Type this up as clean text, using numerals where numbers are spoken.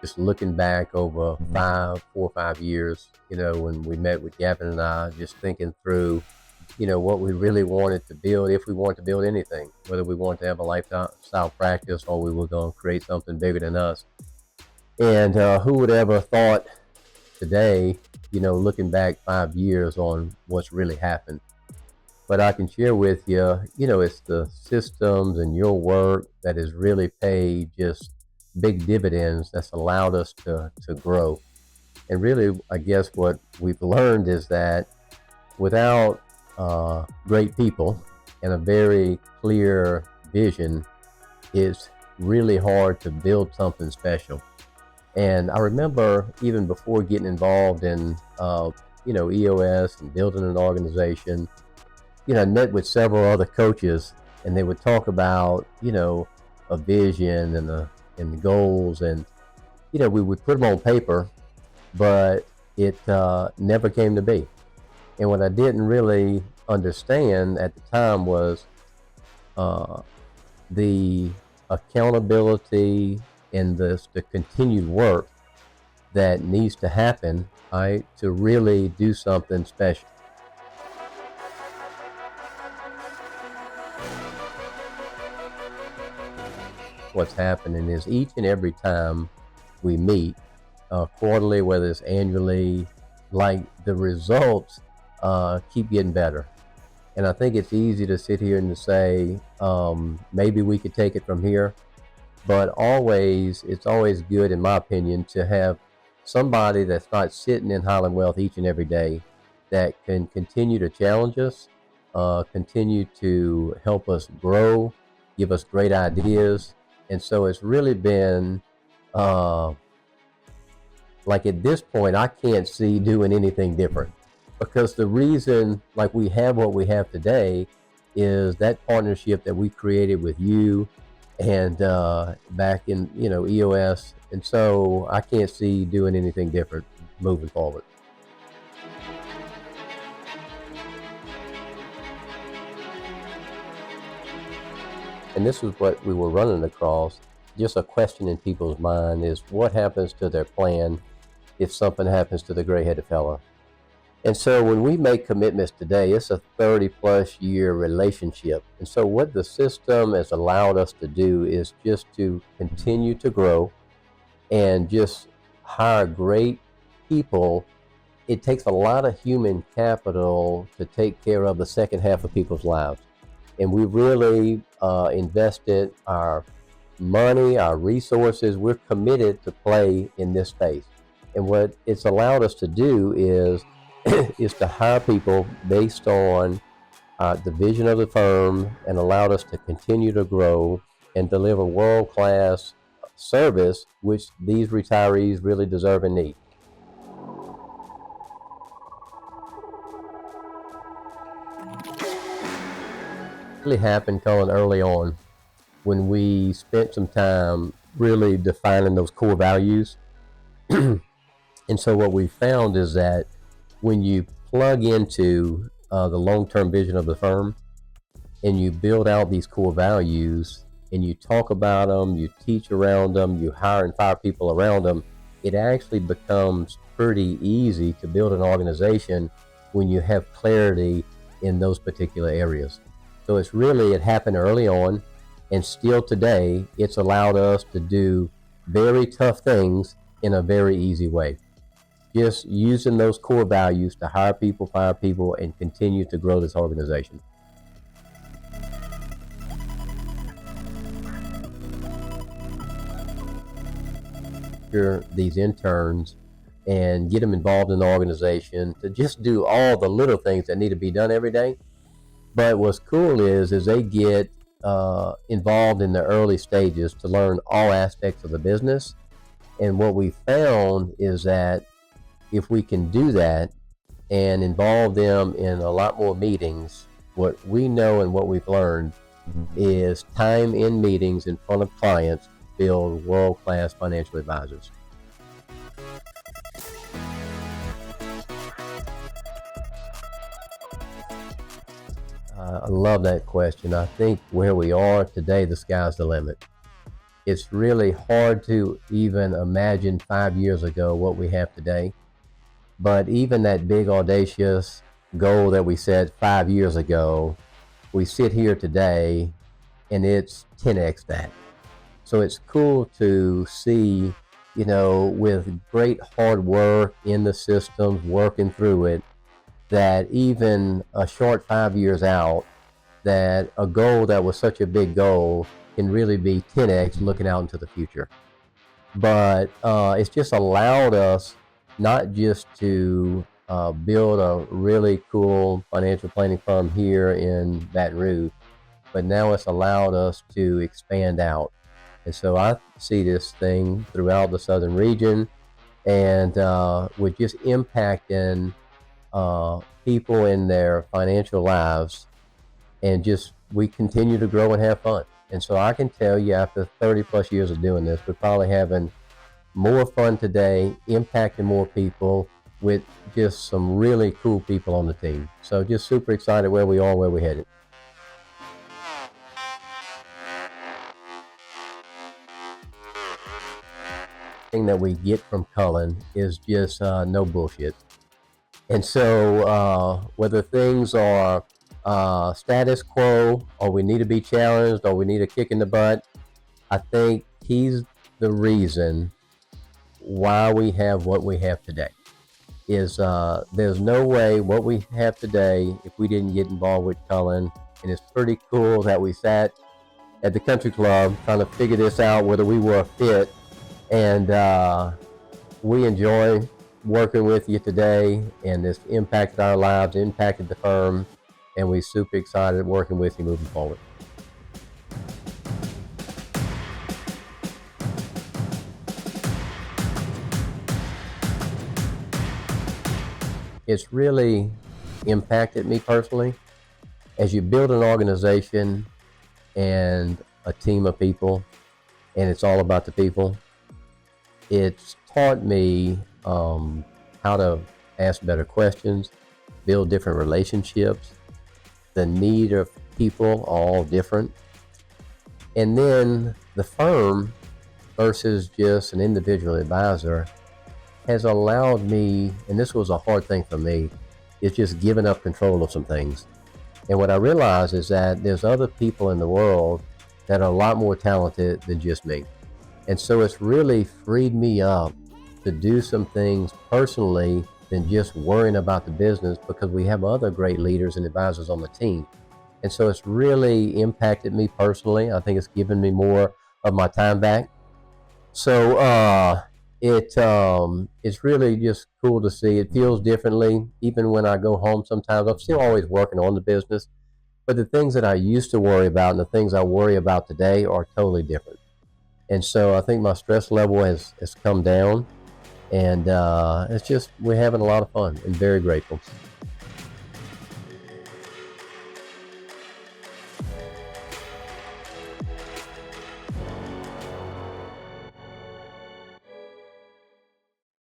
just looking back over 4 or 5 years, when we met with Gavin and I, just thinking through, what we really wanted to build, if we wanted to build anything, whether we wanted to have a lifestyle practice or we were going to create something bigger than us. And who would ever thought today, looking back 5 years on what's really happened. But I can share with you, it's the systems and your work that has really paid just big dividends that's allowed us to grow. And really, I guess what we've learned is that without great people and a very clear vision, it's really hard to build something special. And I remember even before getting involved in, EOS and building an organization, I met with several other coaches, and they would talk about, a vision and the goals, and we would put them on paper, but it never came to be. And what I didn't really understand at the time was uh, the accountability and the continued work that needs to happen, right, to really do something special. What's happening is each and every time we meet, quarterly, whether it's annually, like the results keep getting better. And I think it's easy to sit here and to say, maybe we could take it from here. But it's always good, in my opinion, to have somebody that's not sitting in Highland Wealth each and every day that can continue to challenge us, continue to help us grow, give us great ideas. And so it's really been uh, like at this point, I can't see doing anything different, because the reason like we have what we have today is that partnership that we created with you and back in EOS, and so I can't see doing anything different moving forward. And this is what we were running across. Just a question in people's mind is what happens to their plan if something happens to the gray-headed fella. And so when we make commitments today, it's a 30 plus year relationship. And so what the system has allowed us to do is just to continue to grow and just hire great people. It takes a lot of human capital to take care of the second half of people's lives. And we really invested our money, our resources. We're committed to play in this space. And what it's allowed us to do is is to hire people based on the vision of the firm, and allowed us to continue to grow and deliver world-class service, which these retirees really deserve and need. It really happened, Colin, early on when we spent some time really defining those core values. And so what we found is that when you plug into the long-term vision of the firm and you build out these core values and you talk about them, you teach around them, you hire and fire people around them, it actually becomes pretty easy to build an organization when you have clarity in those particular areas. So it happened early on, and still today, it's allowed us to do very tough things in a very easy way. Just using those core values to hire people, fire people, and continue to grow this organization. These interns and get them involved in the organization to just do all the little things that need to be done every day. But what's cool is they get involved in the early stages to learn all aspects of the business. And what we found is that if we can do that and involve them in a lot more meetings, what we know and what we've learned is time in meetings in front of clients build world-class financial advisors. I love that question. I think where we are today, the sky's the limit. It's really hard to even imagine 5 years ago what we have today. But even that big audacious goal that we set 5 years ago, we sit here today and it's 10x that. So it's cool to see, with great hard work in the systems, working through it, that even a short 5 years out, that a goal that was such a big goal can really be 10x looking out into the future. But it's just allowed us not just to build a really cool financial planning firm here in Baton Rouge, but now it's allowed us to expand out. And so I see this thing throughout the southern region, and with just impacting people in their financial lives, and just we continue to grow and have fun. And so I can tell you, after 30 plus years of doing this, we're probably having more fun today, impacting more people with just some really cool people on the team. So just super excited where we are, where we're headed. Thing that we get from Cullen is just no bullshit. And so whether things are status quo, or we need to be challenged, or we need a kick in the butt, I think he's the reason why we have what we have today. There's no way what we have today if we didn't get involved with Cullen. And it's pretty cool that we sat at the country club trying to figure this out, whether we were a fit. And we enjoy working with you today, and it's impacted our lives, impacted the firm, and we're super excited working with you moving forward. It's really impacted me personally. As you build an organization and a team of people, and it's all about the people, it's taught me how to ask better questions, build different relationships. The need of people are all different. And then the firm versus just an individual advisor has allowed me, and this was a hard thing for me, is just giving up control of some things. And what I realize is that there's other people in the world that are a lot more talented than just me. And so it's really freed me up to do some things personally than just worrying about the business, because we have other great leaders and advisors on the team. And so it's really impacted me personally. I think it's given me more of my time back. So it's really just cool to see. It feels differently. Even when I go home sometimes, I'm still always working on the business. But the things that I used to worry about and the things I worry about today are totally different. And so I think my stress level has come down. And it's just, we're having a lot of fun and very grateful.